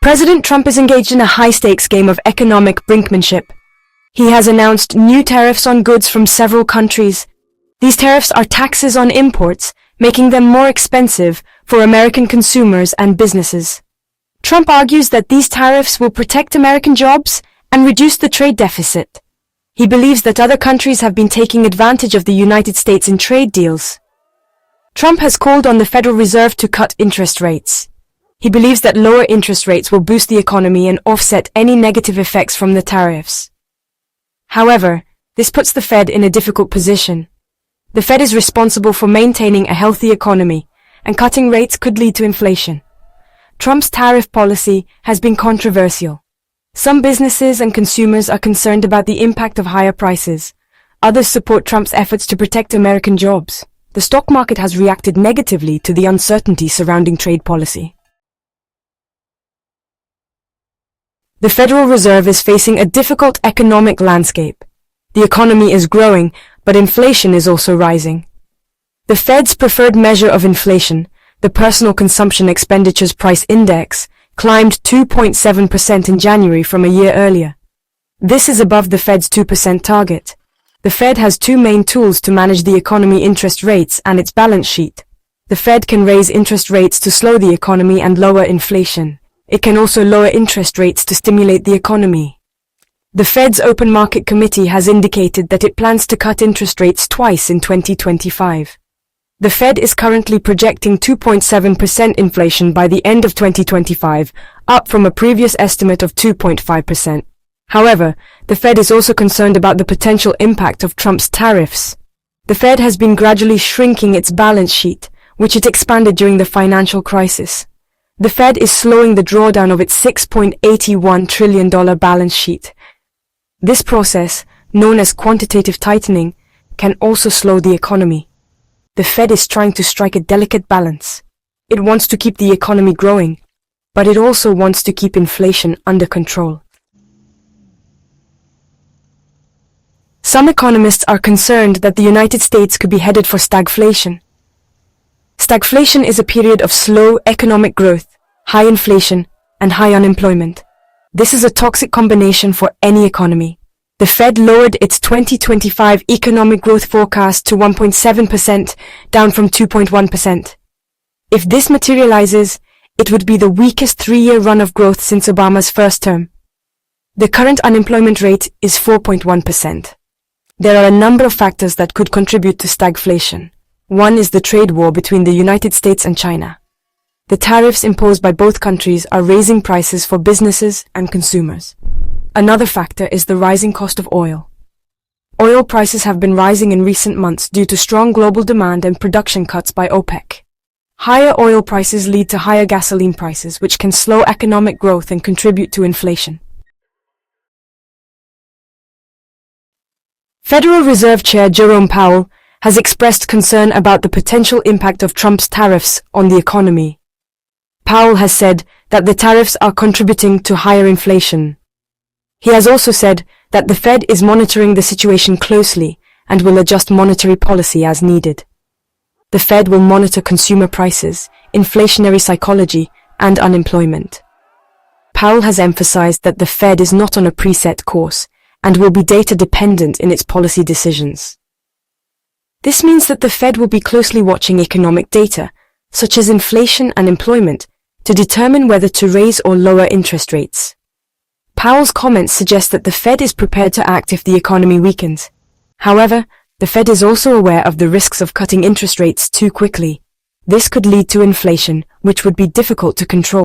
President Trump is engaged in a high-stakes game of economic brinkmanship. He has announced new tariffs on goods from several countries. These tariffs are taxes on imports, making them more expensive for American consumers and businesses. Trump argues that these tariffs will protect American jobs and reduce the trade deficit. He believes that other countries have been taking advantage of the United States in trade deals. Trump has called on the Federal Reserve to cut interest rates. He believes that lower interest rates will boost the economy and offset any negative effects from the tariffs. However, this puts the Fed in a difficult position. The Fed is responsible for maintaining a healthy economy, and cutting rates could lead to inflation. Trump's tariff policy has been controversial. Some businesses and consumers are concerned about the impact of higher prices. Others support Trump's efforts to protect American jobs. The stock market has reacted negatively to the uncertainty surrounding trade policy. The Federal Reserve is facing a difficult economic landscape. The economy is growing, but inflation is also rising. The Fed's preferred measure of inflation, the Personal Consumption Expenditures Price Index, climbed 2.7% in January from a year earlier. This is above the Fed's 2% target. The Fed has two main tools to manage the economy: interest rates and its balance sheet. The Fed can raise interest rates to slow the economy and lower inflation. It can also lower interest rates to stimulate the economy. The Fed's Open Market Committee has indicated that it plans to cut interest rates twice in 2025. The Fed is currently projecting 2.7% inflation by the end of 2025, up from a previous estimate of 2.5%. However, the Fed is also concerned about the potential impact of Trump's tariffs. The Fed has been gradually shrinking its balance sheet, which it expanded during the financial crisis. The Fed is slowing the drawdown of its $6.81 trillion balance sheet. This process, known as quantitative tightening, can also slow the economy. The Fed is trying to strike a delicate balance. It wants to keep the economy growing, but it also wants to keep inflation under control. Some economists are concerned that the United States could be headed for stagflation. Stagflation is a period of slow economic growth, high inflation, and high unemployment. This is a toxic combination for any economy. The Fed lowered its 2025 economic growth forecast to 1.7%, down from 2.1%. If this materializes, it would be the weakest three-year run of growth since Obama's first term. The current unemployment rate is 4.1%. There are a number of factors that could contribute to stagflation. One is the trade war between the United States and China. The tariffs imposed by both countries are raising prices for businesses and consumers. Another factor is the rising cost of oil. Oil prices have been rising in recent months due to strong global demand and production cuts by OPEC. Higher oil prices lead to higher gasoline prices, which can slow economic growth and contribute to inflation. Federal Reserve Chair Jerome Powell has expressed concern about the potential impact of Trump's tariffs on the economy. Powell has said that the tariffs are contributing to higher inflation. He has also said that the Fed is monitoring the situation closely and will adjust monetary policy as needed. The Fed will monitor consumer prices, inflationary psychology, and unemployment. Powell has emphasized that the Fed is not on a preset course and will be data-dependent in its policy decisions. This means that the Fed will be closely watching economic data, such as inflation and employment, to determine whether to raise or lower interest rates. Powell's comments suggest that the Fed is prepared to act if the economy weakens. However, the Fed is also aware of the risks of cutting interest rates too quickly. This could lead to inflation, which would be difficult to control.